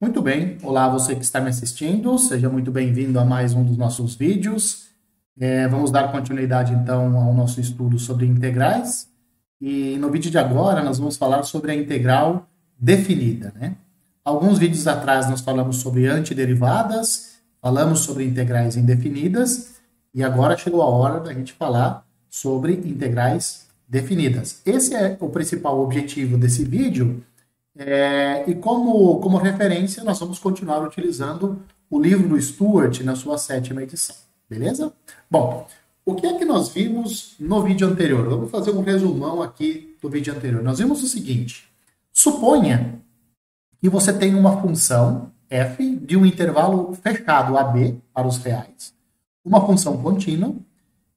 Muito bem, olá você que está me assistindo, seja muito bem-vindo a mais um dos nossos vídeos. Vamos dar continuidade então ao nosso estudo sobre integrais. E no vídeo de agora nós vamos falar sobre a integral definida, né? Alguns vídeos atrás nós falamos sobre antiderivadas, falamos sobre integrais indefinidas e agora chegou a hora da gente falar sobre integrais definidas. Esse é o principal objetivo desse vídeo. E como referência, nós vamos continuar utilizando o livro do Stuart na sua 7ª edição, beleza? Bom, o que é que nós vimos no vídeo anterior? Vamos fazer um resumão aqui do vídeo anterior. Nós vimos o seguinte: suponha que você tem uma função f de um intervalo fechado AB para os reais, uma função contínua,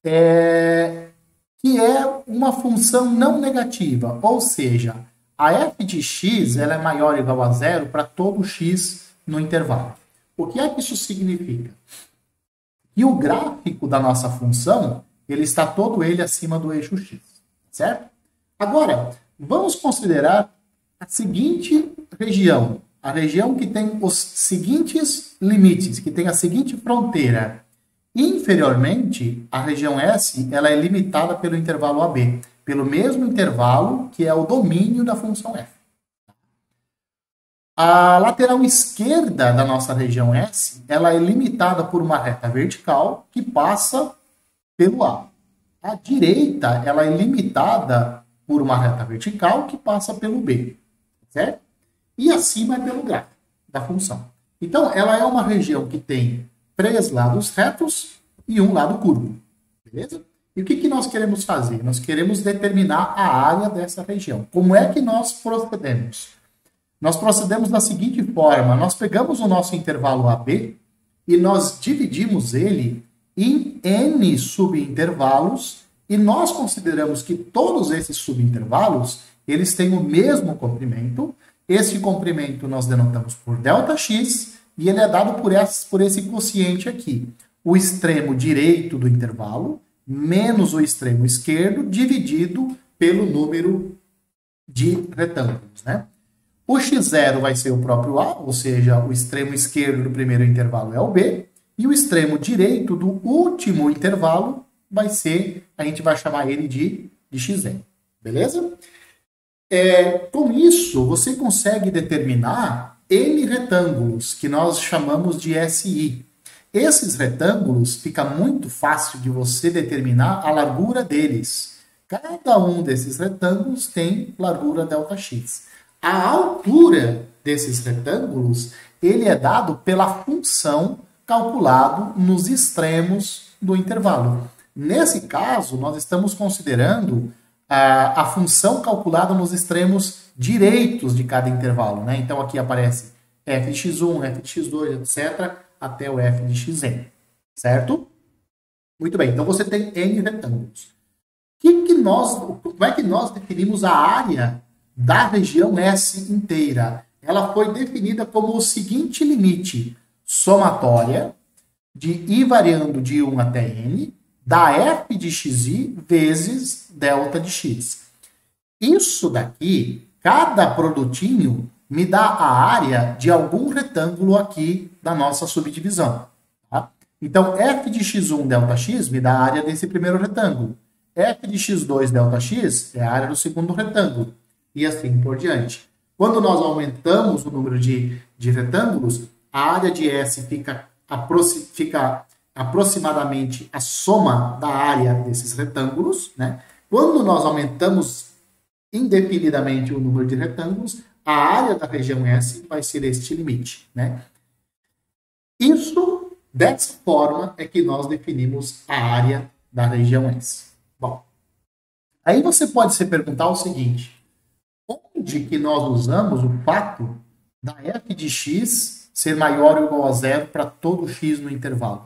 que é uma função não negativa, ou seja, a f de x ela é maior ou igual a zero para todo x no intervalo. O que é que isso significa? Que o gráfico da nossa função ele está todo ele acima do eixo x, certo? Agora, vamos considerar a seguinte região, a região que tem os seguintes limites, que tem a seguinte fronteira. Inferiormente, a região S ela é limitada pelo intervalo AB, pelo mesmo intervalo que é o domínio da função f. A lateral esquerda da nossa região S ela é limitada por uma reta vertical que passa pelo A. A direita ela é limitada por uma reta vertical que passa pelo B, certo? E acima é pelo gráfico da função. Então, ela é uma região que tem 3 lados retos e um lado curvo, beleza? E o que nós queremos fazer? Nós queremos determinar a área dessa região. Como é que nós procedemos? Nós procedemos da seguinte forma: nós pegamos o nosso intervalo AB e nós dividimos ele em n subintervalos e nós consideramos que todos esses subintervalos eles têm o mesmo comprimento. Esse comprimento nós denotamos por ΔX e ele é dado por esse quociente aqui. O extremo direito do intervalo menos o extremo esquerdo dividido pelo número de retângulos, né? O x0 vai ser o próprio A, ou seja, o extremo esquerdo do primeiro intervalo é o B, e o extremo direito do último intervalo vai ser, a gente vai chamar ele de xn, beleza? Com isso, você consegue determinar n retângulos, que nós chamamos de SI. Esses retângulos fica muito fácil de você determinar a largura deles. Cada um desses retângulos tem largura ΔX. A altura desses retângulos ele é dado pela função calculado nos extremos do intervalo. Nesse caso, nós estamos considerando a função calculada nos extremos direitos de cada intervalo, né? Então aqui aparece f de x1, f de x2, etc., até o f de xn, certo? Muito bem, então você tem n retângulos. Como é que nós definimos a área da região S inteira? Ela foi definida como o seguinte limite: somatória de i variando de 1 até n, da f de xi vezes delta de x. Isso daqui, cada produtinho me dá a área de algum retângulo aqui da nossa subdivisão. Tá? Então, f de x1 ΔX me dá a área desse primeiro retângulo. F de x2 ΔX é a área do segundo retângulo. E assim por diante. Quando nós aumentamos o número de retângulos, a área de S fica aproximadamente a soma da área desses retângulos, né? Quando nós aumentamos indefinidamente o número de retângulos, a área da região S vai ser este limite, né? Isso, dessa forma, é que nós definimos a área da região S. Bom, aí você pode se perguntar o seguinte: onde que nós usamos o fato da f de x ser maior ou igual a zero para todo x no intervalo?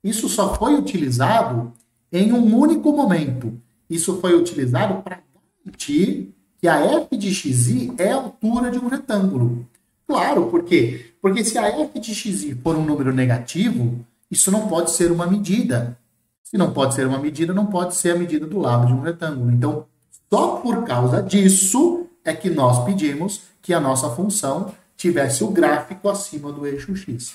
Isso só foi utilizado em um único momento. Isso foi utilizado para garantir que a f de xi é a altura de um retângulo. Claro, por quê? Porque se a f de xi for um número negativo, isso não pode ser uma medida. Se não pode ser uma medida, não pode ser a medida do lado de um retângulo. Então, só por causa disso é que nós pedimos que a nossa função tivesse o gráfico acima do eixo X.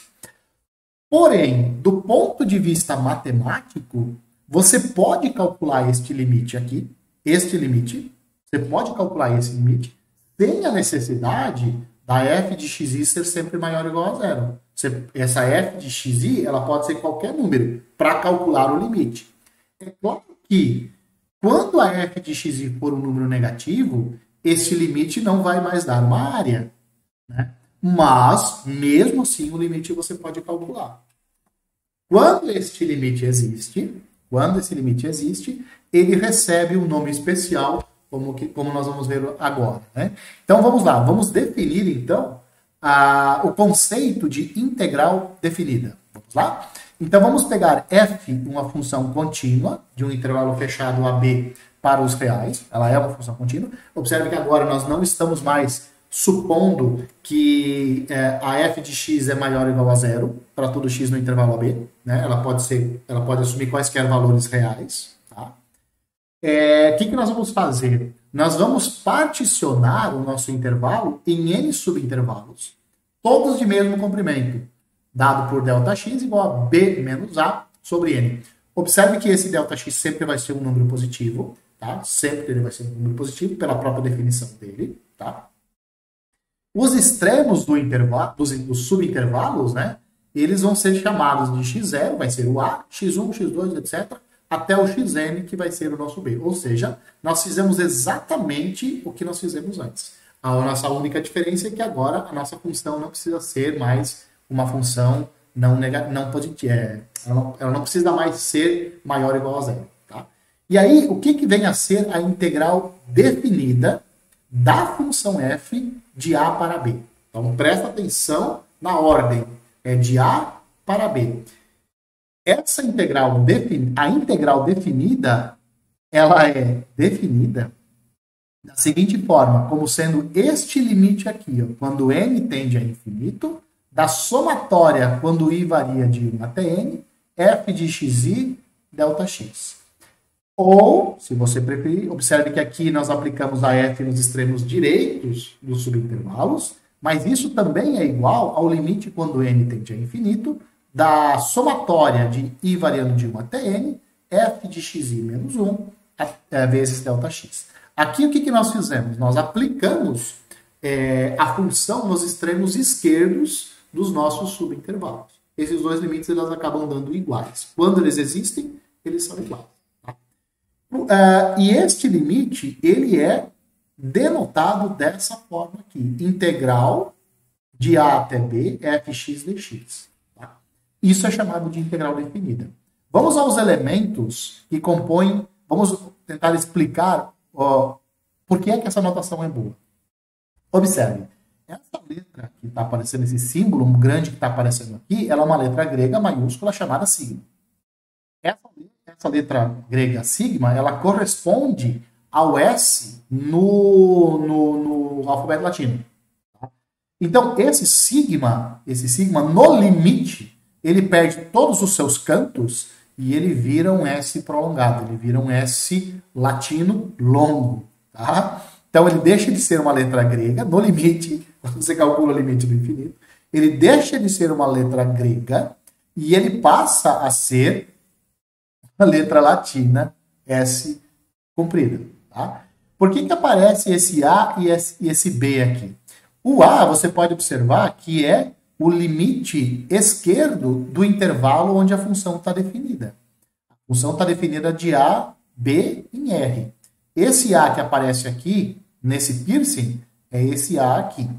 Porém, do ponto de vista matemático, você pode calcular este limite aqui, você pode calcular esse limite sem a necessidade da f de xi ser sempre maior ou igual a zero. Essa f de xi, ela pode ser qualquer número para calcular o limite. É claro que quando a f de xi for um número negativo, esse limite não vai mais dar uma área, né? Mas, mesmo assim, o limite você pode calcular. Quando esse limite existe, ele recebe um nome especial, como nós vamos ver agora, né? Então, vamos lá. Vamos definir, então, o conceito de integral definida. Vamos lá? Então, vamos pegar f, uma função contínua, de um intervalo fechado AB para os reais. Ela é uma função contínua. Observe que agora nós não estamos mais supondo que a f de x é maior ou igual a zero para todo x no intervalo AB, né? Ela pode assumir quaisquer valores reais. Tá? Que nós vamos fazer? Nós vamos particionar o nosso intervalo em n subintervalos, todos de mesmo comprimento, dado por ΔX igual a b menos a sobre n. Observe que esse ΔX sempre vai ser um número positivo, tá? Sempre ele vai ser um número positivo pela própria definição dele, tá? Os extremos do intervalo, dos subintervalos, né? Eles vão ser chamados de x0, vai ser o a, x1, x2, etc., até o xn, que vai ser o nosso b. Ou seja, nós fizemos exatamente o que nós fizemos antes. A nossa única diferença é que agora a nossa função não precisa ser mais uma função não positiva. Ela não precisa mais ser maior ou igual a zero. Tá? E aí, o que vem a ser a integral definida da função f de a para b? Então, presta atenção na ordem. É de a para b. Essa integral, a integral definida, ela é definida da seguinte forma, como sendo este limite aqui, ó, quando n tende a infinito, da somatória quando i varia de 1 até n, f de xi, ΔX. Ou, se você preferir, observe que aqui nós aplicamos a f nos extremos direitos dos subintervalos, mas isso também é igual ao limite quando n tende a infinito, da somatória de i variando de 1 até n, f de xi menos 1, vezes ΔX. Aqui o que nós fizemos? Nós aplicamos a função nos extremos esquerdos dos nossos subintervalos. Esses dois limites eles acabam dando iguais. Quando eles existem, eles são iguais. Tá? E este limite ele é denotado dessa forma aqui. Integral de a até b, fx dx. Isso é chamado de integral definida. Vamos aos elementos que compõem, vamos tentar explicar por que é que essa notação é boa. Observe, essa letra que está aparecendo, esse símbolo grande que está aparecendo aqui, ela é uma letra grega maiúscula chamada sigma. Essa letra grega sigma, ela corresponde ao S no alfabeto latino. Então, esse sigma no limite, ele perde todos os seus cantos e ele vira um S prolongado, ele vira um S latino longo. Tá? Então, ele deixa de ser uma letra grega, no limite, quando você calcula o limite do infinito, ele deixa de ser uma letra grega e ele passa a ser uma letra latina, S comprida. Tá? Por que aparece esse A e esse B aqui? O A, você pode observar que é o limite esquerdo do intervalo onde a função está definida. A função está definida de A, B em R. Esse A que aparece aqui, nesse piercing, é esse A aqui.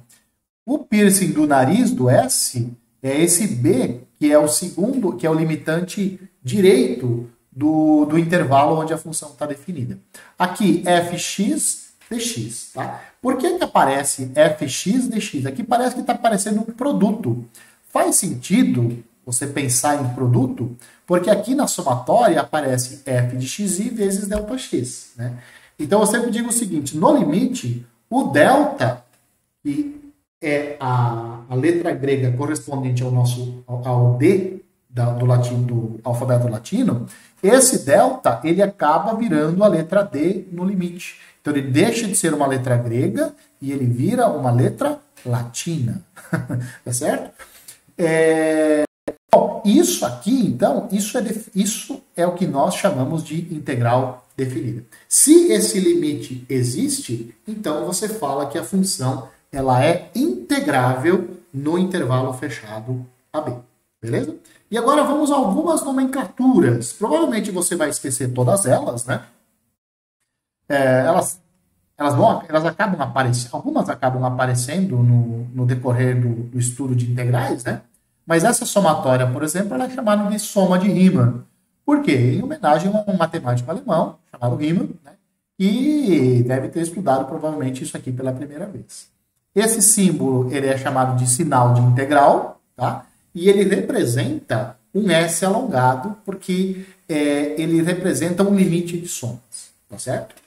O piercing do nariz, do S, é esse B, que é o segundo, que é o limitante direito do intervalo onde a função está definida. Aqui, fx dx. Tá? Por que aparece fx dx? Aqui parece que está aparecendo um produto. Faz sentido você pensar em produto, porque aqui na somatória aparece f de xi vezes ΔX. Né? Então eu sempre digo o seguinte, no limite, o delta, que é a letra grega correspondente ao D do alfabeto latino, esse delta ele acaba virando a letra D no limite. Então ele deixa de ser uma letra grega e ele vira uma letra latina. Tá certo? Bom, isso aqui, então, isso é o que nós chamamos de integral definida. Se esse limite existe, então você fala que a função ela é integrável no intervalo fechado AB. Beleza? E agora vamos a algumas nomenclaturas. Provavelmente você vai esquecer todas elas, né? Elas acabam aparecendo, algumas acabam aparecendo no decorrer do estudo de integrais, né? Mas essa somatória, por exemplo, ela é chamada de soma de Riemann. Por quê? Em homenagem a um matemático alemão chamado Riemann, né? Que deve ter estudado provavelmente isso aqui pela primeira vez. Esse símbolo ele é chamado de sinal de integral, tá? E ele representa um S alongado, porque ele representa um limite de somas, tá certo?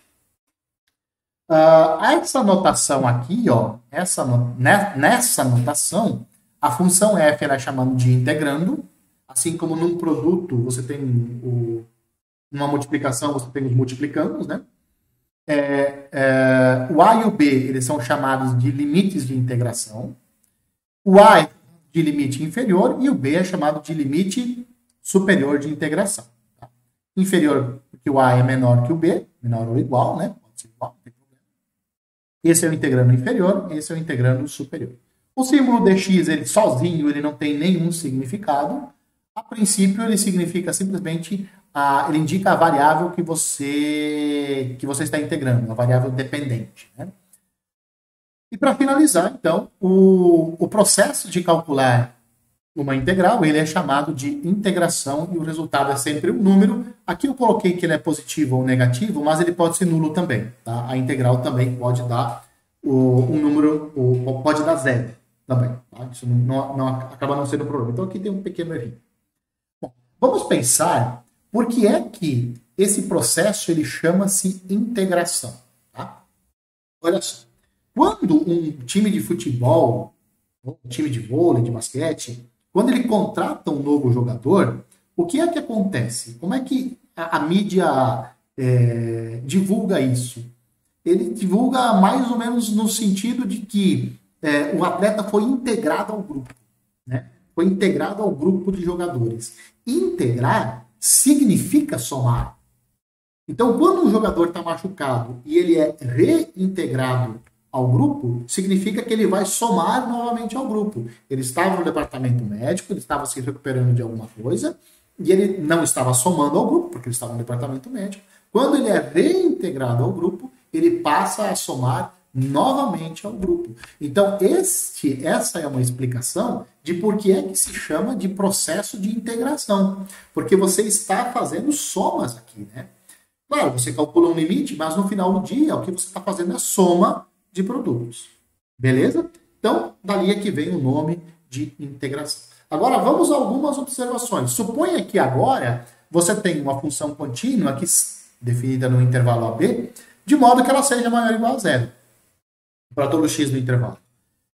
Essa notação aqui, ó, nessa notação, a função f ela é chamada de integrando, assim como num produto você tem numa multiplicação você tem os multiplicandos, né? O A e o B eles são chamados de limites de integração. O A é de limite inferior e o B é chamado de limite superior de integração. Tá? Inferior porque o A é menor que o B, menor ou igual, né? Pode ser igual, não tem problema. Esse é o integrando inferior, esse é o integrando superior. O símbolo dx, ele sozinho, ele não tem nenhum significado. A princípio, ele significa simplesmente, ele indica a variável que você está integrando, a variável dependente. Né? E para finalizar, então, o processo de calcular uma integral, ele é chamado de integração e o resultado é sempre um número. Aqui eu coloquei que ele é positivo ou negativo, mas ele pode ser nulo também. Tá? A integral também pode dar um número, pode dar zero também. Tá? Isso acaba não sendo um problema. Então aqui tem um pequeno erro. Bom, vamos pensar por que é que esse processo ele chama-se integração. Tá? Olha só. Quando um time de futebol, um time de vôlei, de basquete, quando ele contrata um novo jogador, o que é que acontece? Como é que a mídia divulga isso? Ele divulga mais ou menos no sentido de que o atleta foi integrado ao grupo. Né? Foi integrado ao grupo de jogadores. Integrar significa somar. Então, quando um jogador está machucado e ele é reintegrado ao grupo, significa que ele vai somar novamente ao grupo. Ele estava no departamento médico, ele estava se recuperando de alguma coisa, e ele não estava somando ao grupo, porque ele estava no departamento médico. Quando ele é reintegrado ao grupo, ele passa a somar novamente ao grupo. Então, essa é uma explicação de por que é que se chama de processo de integração. Porque você está fazendo somas aqui, né? Claro, você calcula um limite, mas no final do dia, o que você está fazendo é soma de produtos. Beleza? Então, dali é que vem o nome de integração. Agora, vamos a algumas observações. Suponha que agora você tem uma função contínua aqui definida no intervalo AB, de modo que ela seja maior ou igual a zero para todo x do intervalo.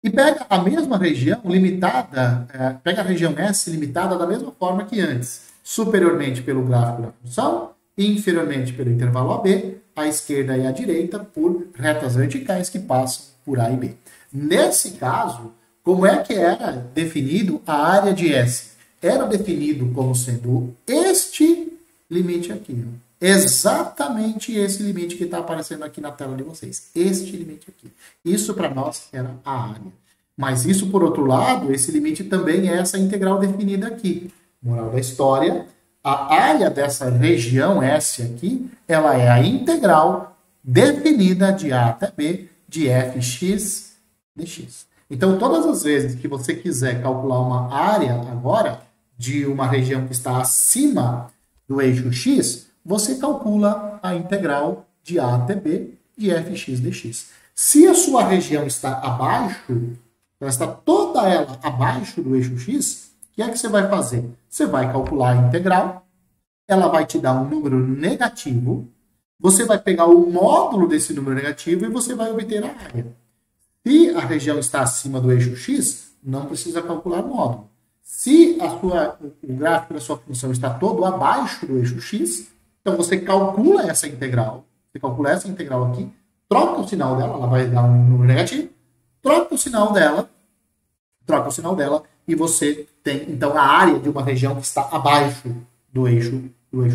E pega a mesma região limitada, pega a região S limitada da mesma forma que antes, superiormente pelo gráfico da função e inferiormente pelo intervalo AB, à esquerda e à direita por retas verticais que passam por A e B. Nesse caso, como é que era definido a área de S? Era definido como sendo este limite aqui. Exatamente esse limite que está aparecendo aqui na tela de vocês. Este limite aqui. Isso para nós era a área. Mas isso, por outro lado, esse limite também é essa integral definida aqui. Moral da história, a área dessa região S aqui, ela é a integral definida de A até B de fx dx. Então, todas as vezes que você quiser calcular uma área agora de uma região que está acima do eixo x, você calcula a integral de A até B de fx dx. Se a sua região está abaixo, ela está toda ela abaixo do eixo x, o que é que você vai fazer? Você vai calcular a integral, ela vai te dar um número negativo, você vai pegar o módulo desse número negativo e você vai obter a área. Se a região está acima do eixo x, não precisa calcular o módulo. Se o gráfico da sua função está todo abaixo do eixo x, então você calcula essa integral. Você calcula essa integral aqui, troca o sinal dela, ela vai dar um número negativo, troca o sinal dela, e você tem, então, a área de uma região que está abaixo do eixo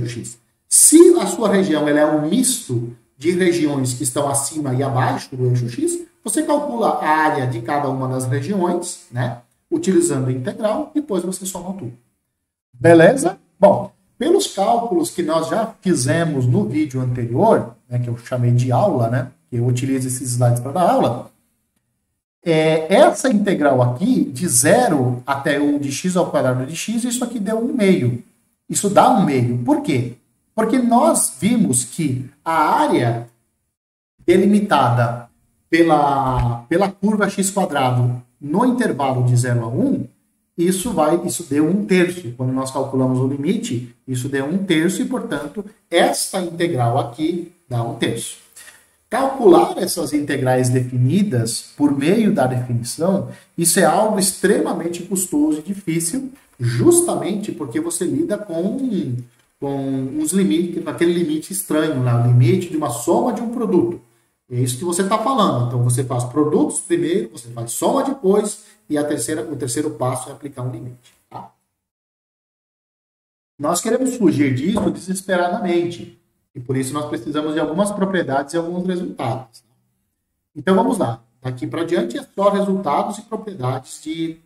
X. Se a sua região ela é um misto de regiões que estão acima e abaixo do eixo X, você calcula a área de cada uma das regiões, né? Utilizando a integral, depois você soma tudo. Beleza? Bom, pelos cálculos que nós já fizemos no vídeo anterior, né, que eu chamei de aula, né? Que eu utilizo esses slides para dar aula, essa integral aqui, de 0 até o de x ao quadrado de x, isso aqui deu 1/2. Isso dá 1/2. Por quê? Porque nós vimos que a área delimitada pela curva x² no intervalo de 0 a 1, isso deu 1/3. Quando nós calculamos o limite, isso deu 1/3 e, portanto, esta integral aqui dá 1/3. Calcular essas integrais definidas por meio da definição, isso é algo extremamente custoso e difícil, justamente porque você lida com uns limites, aquele limite estranho, né? O limite de uma soma de um produto. É isso que você está falando. Então, você faz produtos primeiro, você faz soma depois, e o terceiro passo é aplicar um limite. Tá? Nós queremos fugir disso desesperadamente. E por isso nós precisamos de algumas propriedades e alguns resultados. Então vamos lá. Daqui para diante é só resultados e propriedades de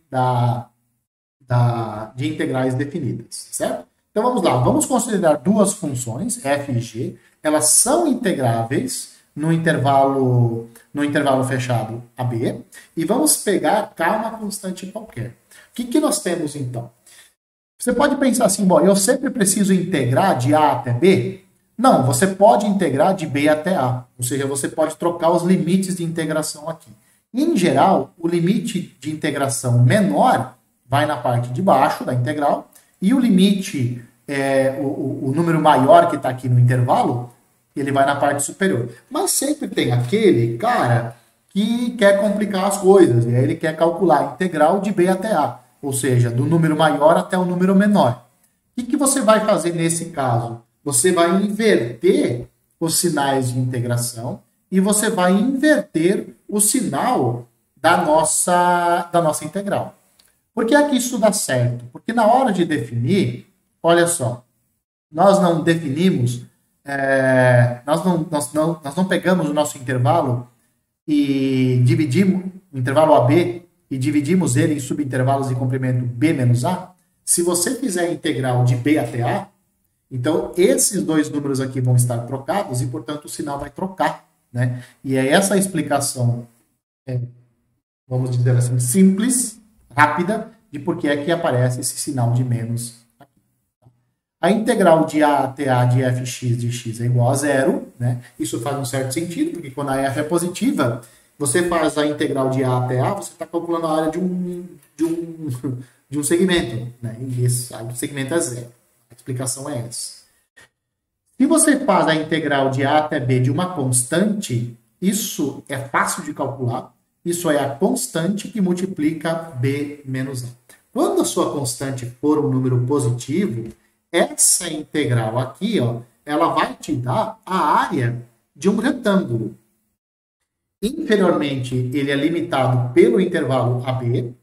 integrais definidas, certo? Então vamos lá. Vamos considerar duas funções, f e g. Elas são integráveis no intervalo fechado AB. E vamos pegar uma constante qualquer. O que nós temos então? Você pode pensar assim, bom, eu sempre preciso integrar de A até B? Não, você pode integrar de B até A, ou seja, você pode trocar os limites de integração aqui. Em geral, o limite de integração menor vai na parte de baixo da integral, e o limite, o número maior que está aqui no intervalo, ele vai na parte superior. Mas sempre tem aquele cara que quer complicar as coisas, e aí ele quer calcular a integral de B até A, ou seja, do número maior até o número menor. O que você vai fazer nesse caso? Você vai inverter os sinais de integração e você vai inverter o sinal da nossa integral. Por que é que isso dá certo? Porque na hora de definir, olha só, nós não definimos, nós não pegamos o nosso intervalo e dividimos o intervalo AB e dividimos ele em subintervalos de comprimento B menos A. Se você fizer a integral de B até A, então, esses dois números aqui vão estar trocados e, portanto, o sinal vai trocar, né? E é essa a explicação, vamos dizer assim, simples, rápida, de por que é que aparece esse sinal de menos aqui. A integral de A até A de fx de x é igual a 0, né? Isso faz um certo sentido, porque quando a f é positiva, você faz a integral de A até A, você está calculando a área de um segmento, né? E esse segmento é 0. A explicação é essa. Se você faz a integral de A até B de uma constante, isso é fácil de calcular. Isso é a constante que multiplica B menos A. Quando a sua constante for um número positivo, essa integral aqui, ó, ela vai te dar a área de um retângulo. Inferiormente, ele é limitado pelo intervalo AB.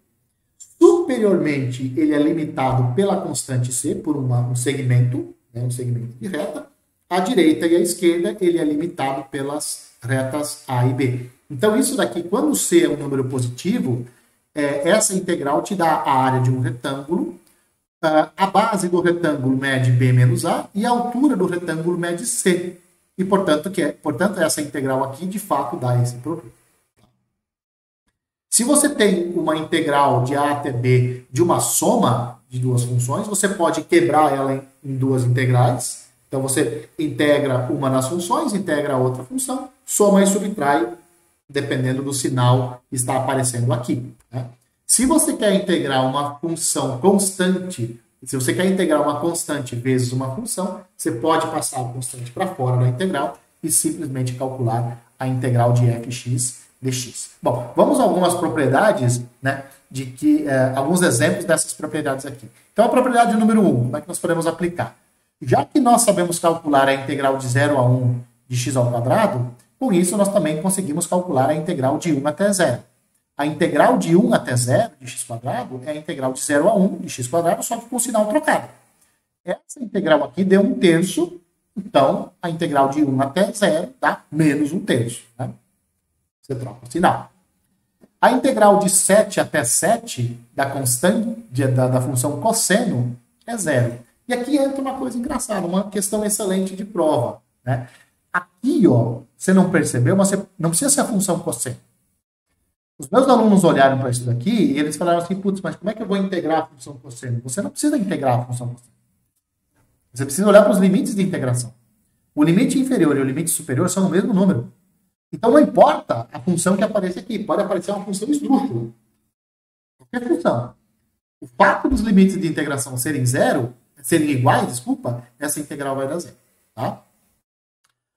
Superiormente, ele é limitado pela constante C, por um segmento, né, um segmento de reta. À direita e à esquerda, ele é limitado pelas retas A e B. Então, isso daqui, quando C é um número positivo, essa integral te dá a área de um retângulo, a base do retângulo mede B menos A e a altura do retângulo mede C. E, portanto, essa integral aqui, de fato, dá esse produto. Se você tem uma integral de A até B de uma soma de duas funções, você pode quebrar ela em duas integrais. Então, você integra uma nas funções, integra a outra função, soma e subtrai, dependendo do sinal que está aparecendo aqui, né? Se você quer integrar uma função constante, se você quer integrar uma constante vezes uma função, você pode passar a constante para fora da integral e simplesmente calcular a integral de fx dx. Bom, vamos a algumas propriedades, né, alguns exemplos dessas propriedades aqui. Então, a propriedade número 1, como é que nós podemos aplicar? Já que nós sabemos calcular a integral de 0 a 1 de x ao quadrado, Com isso, nós também conseguimos calcular a integral de 1 até 0. A integral de 1 até 0 de x² é a integral de 0 a 1 de x², só que com o sinal trocado. Essa integral aqui deu 1/3, então a integral de 1 até 0 dá menos 1/3. Né? Você troca o sinal. A integral de 7 até 7 da constante da função cosseno é 0. E aqui entra uma coisa engraçada, uma questão excelente de prova. Né? Aqui, ó, você não percebeu, mas você não precisa ser a função cosseno. Os meus alunos olharam para isso daqui e eles falaram assim, putz, mas como é que eu vou integrar a função cosseno? Você não precisa integrar a função cosseno. Você precisa olhar para os limites de integração. O limite inferior e o limite superior são o mesmo número. Então não importa a função que aparece aqui, pode aparecer uma função esdrúxula. Qualquer função. O fato dos limites de integração serem iguais, essa integral vai dar 0. Tá?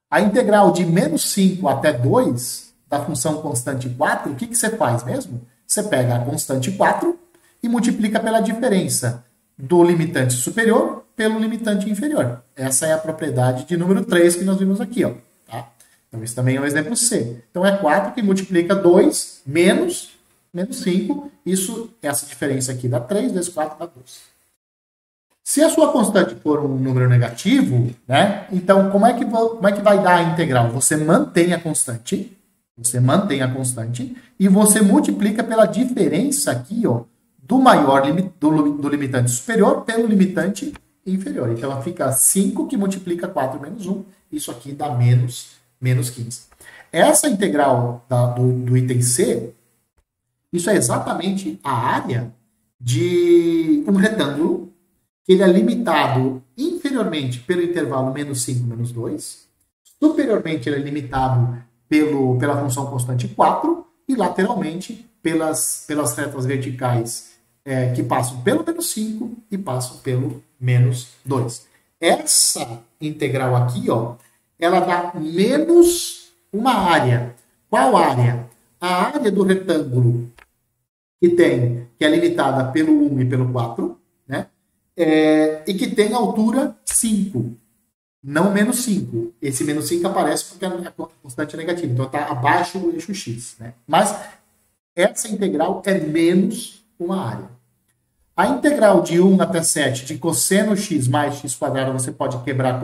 A integral de menos 5 até 2 da função constante 4, o que você faz mesmo? Você pega a constante 4 e multiplica pela diferença do limitante superior pelo limitante inferior. Essa é a propriedade de número 3 que nós vimos aqui. Ó, tá? Então, esse também é um exemplo C. Então, é 4 que multiplica 2 menos 5. Essa diferença aqui dá 3, vezes 4 dá 2. Se a sua constante for um número negativo, né, então como é que vai dar a integral? Você mantém a constante, e você multiplica pela diferença aqui, ó, do limitante superior pelo limitante inferior. Então, fica 5 que multiplica 4 menos 1. Isso aqui dá menos 15. Essa integral do item C, isso é exatamente a área de um retângulo que ele é limitado inferiormente pelo intervalo menos 5, menos 2. Superiormente, ele é limitado pela função constante 4. E lateralmente, pelas retas verticais que passam pelo menos 5 e passam pelo menos 2. Essa integral aqui, ó, ela dá menos uma área. Qual área? A área do retângulo que é limitada pelo 1 e pelo 4, né? E que tem altura 5, não menos 5. Esse menos 5 aparece porque a constante é negativa, então está abaixo do eixo x. Né? Mas essa integral é menos uma área. A integral de 1 até 7 de cosseno x mais x² você pode quebrar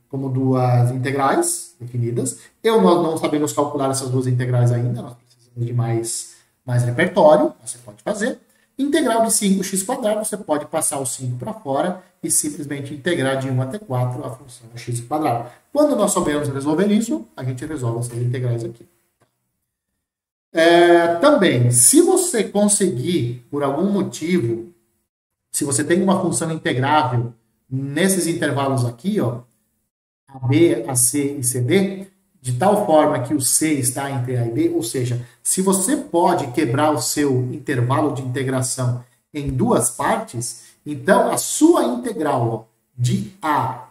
como duas integrais definidas. Nós não sabemos calcular essas duas integrais ainda, nós precisamos de mais repertório, você pode fazer. Integral de 5x², você pode passar o 5 para fora e simplesmente integrar de 1 até 4 a função x². Quando nós soubermos resolver isso, a gente resolve essas integrais aqui. Também, se você conseguir, por algum motivo, se você tem uma função integrável nesses intervalos aqui, ó, AB, AC e CD, de tal forma que o C está entre A e B, ou seja, se você pode quebrar o seu intervalo de integração em duas partes, então a sua integral, ó, de A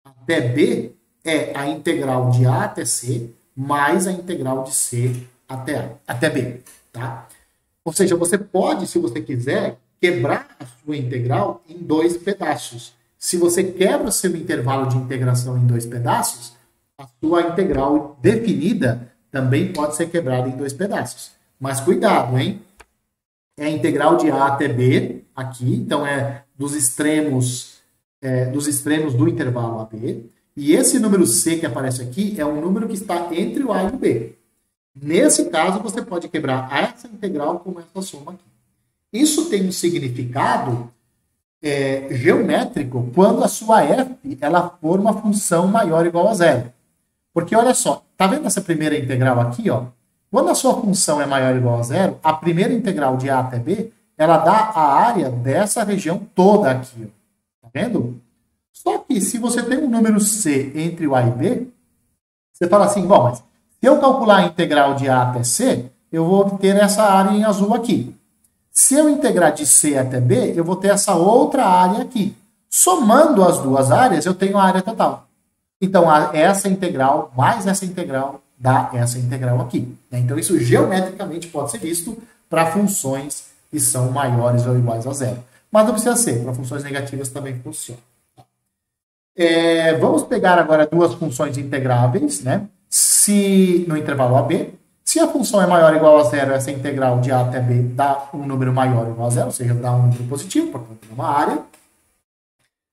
até B é a integral de A até C mais a integral de C até B. Tá? Ou seja, você pode, se você quiser, quebrar a sua integral em dois pedaços. Se você quebra seu intervalo de integração em dois pedaços, a sua integral definida também pode ser quebrada em dois pedaços. Mas cuidado, hein? É a integral de A até B aqui, então é dos extremos do intervalo AB. E esse número C que aparece aqui é um número que está entre o A e o B. Nesse caso, você pode quebrar essa integral com essa soma aqui. Isso tem um significado geométrico quando a sua f ela for uma função maior ou igual a zero. Porque olha só, tá vendo essa primeira integral aqui, ó? Quando a sua função é maior ou igual a zero, a primeira integral de A até B, ela dá a área dessa região toda aqui, ó. Tá vendo? Só que se você tem um número C entre o A e B, você fala assim, bom, mas se eu calcular a integral de A até C, eu vou obter essa área em azul aqui. Se eu integrar de C até B, eu vou ter essa outra área aqui. Somando as duas áreas, eu tenho a área total. Então, essa integral mais essa integral dá essa integral aqui. Então, isso geometricamente pode ser visto para funções que são maiores ou iguais a zero. Mas não precisa ser, para funções negativas também funciona. Vamos pegar agora duas funções integráveis, né? Se no intervalo AB, se a função é maior ou igual a zero, essa integral de A até B dá um número maior ou igual a zero, ou seja, dá um número positivo, portanto, é uma área.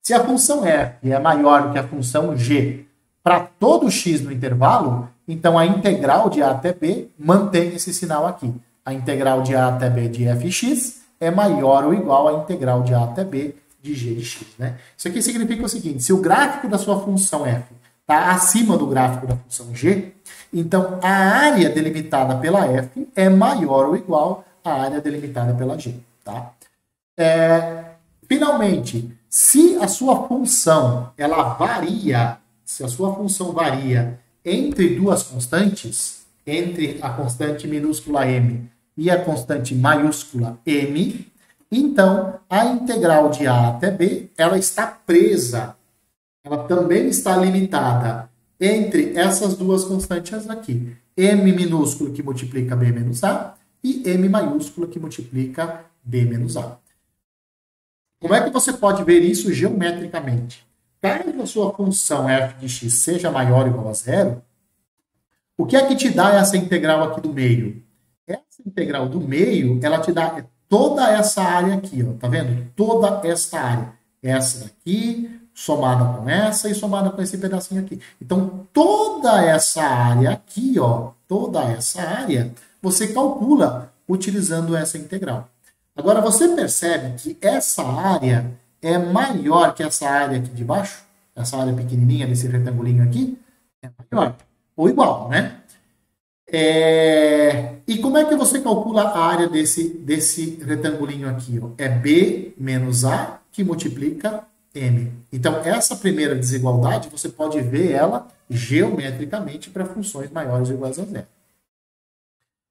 Se a função f é maior do que a função g para todo x no intervalo, então a integral de A até B mantém esse sinal aqui. A integral de A até B de fx é maior ou igual à integral de A até B de g de x. Né? Isso aqui significa o seguinte, se o gráfico da sua função f está acima do gráfico da função g, então a área delimitada pela f é maior ou igual à área delimitada pela g. Tá? Finalmente, se a sua função varia entre duas constantes, entre a constante minúscula m e a constante maiúscula m, então a integral de A até B ela está presa, ela também está limitada entre essas duas constantes aqui, m minúsculo que multiplica b menos a e m maiúsculo que multiplica b menos a. Como é que você pode ver isso geometricamente? Caso a sua função f de x seja maior ou igual a zero, o que é que te dá essa integral aqui do meio? Essa integral do meio, ela te dá toda essa área aqui, ó, tá vendo? Toda esta área. Essa daqui, somada com essa e somada com esse pedacinho aqui. Então, toda essa área aqui, ó, toda essa área, você calcula utilizando essa integral. Agora, você percebe que essa área é maior que essa área aqui de baixo? Essa área pequenininha desse retangulinho aqui? É maior. Ou igual, né? E como é que você calcula a área desse retangulinho aqui? Ó? É B menos A que multiplica M. Então, essa primeira desigualdade, você pode ver ela geometricamente para funções maiores ou iguais a zero.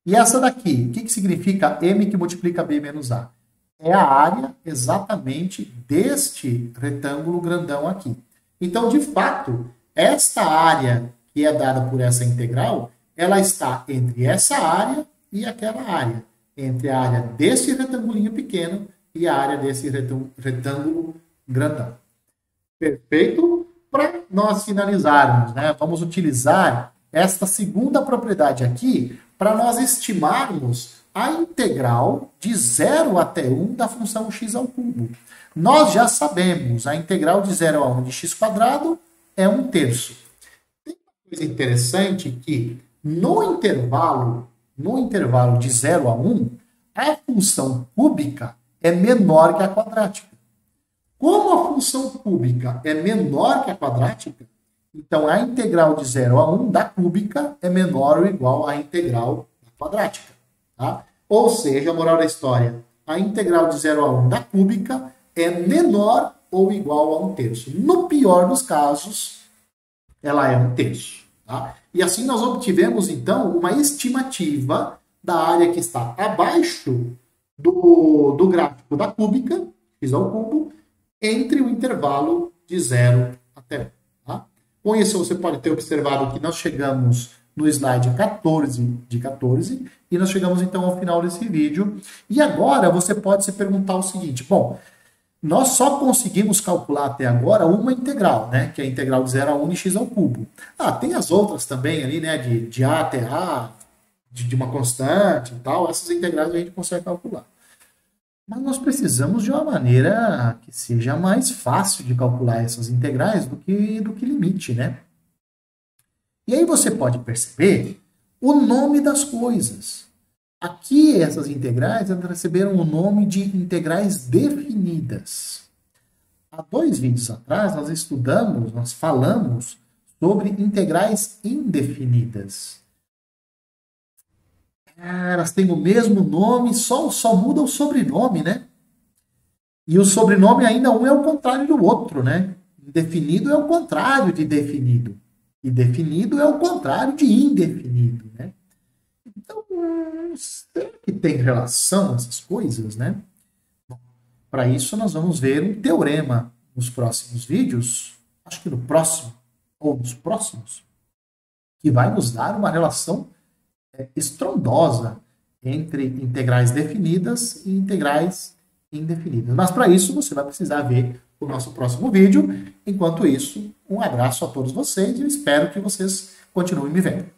E essa daqui, o que significa M que multiplica B menos A? É a área exatamente deste retângulo grandão aqui. Então, de fato, esta área que é dada por essa integral, ela está entre essa área e aquela área. Entre a área desse retangulinho pequeno e a área desse retângulo grandão. Perfeito? Para nós finalizarmos, né, vamos utilizar esta segunda propriedade aqui para nós estimarmos a integral de 0 até 1 da função x ao cubo. Nós já sabemos, a integral de 0 a 1 de x quadrado é 1/3. Tem uma coisa interessante que no intervalo de 0 a 1, a função cúbica é menor que a quadrática. Como a função cúbica é menor que a quadrática, então a integral de 0 a 1 da cúbica é menor ou igual à integral da quadrática. Tá? Ou seja, a moral da história, a integral de 0 a 1 da cúbica é menor ou igual a 1/3. No pior dos casos, ela é 1/3. Tá? E assim nós obtivemos, então, uma estimativa da área que está abaixo do gráfico da cúbica, x ao cubo, entre o intervalo de 0 até 1. Tá? Com isso, você pode ter observado que nós chegamos no slide 14 de 14, e nós chegamos, então, ao final desse vídeo. E agora, você pode se perguntar o seguinte, bom, nós só conseguimos calcular até agora uma integral, né? Que é a integral de 0 a 1 de x ao cubo. Tem as outras também ali, né? De A até A, de uma constante e tal. Essas integrais a gente consegue calcular. Mas nós precisamos de uma maneira que seja mais fácil de calcular essas integrais do que limite, né? E aí você pode perceber o nome das coisas. Aqui, essas integrais receberam o nome de integrais definidas. Há 2 vídeos atrás, nós falamos sobre integrais indefinidas. Elas têm o mesmo nome, só muda o sobrenome, né? E o sobrenome ainda um é o contrário do outro, né? Indefinido é o contrário de definido. E definido é o contrário de indefinido, né? Então, será que tem relação essas coisas, né? Para isso, nós vamos ver um teorema nos próximos vídeos, acho que no próximo, ou nos próximos, que vai nos dar uma relação estrondosa entre integrais definidas e integrais indefinidas. Mas para isso, você vai precisar ver o nosso próximo vídeo. Enquanto isso, um abraço a todos vocês e eu espero que vocês continuem me vendo.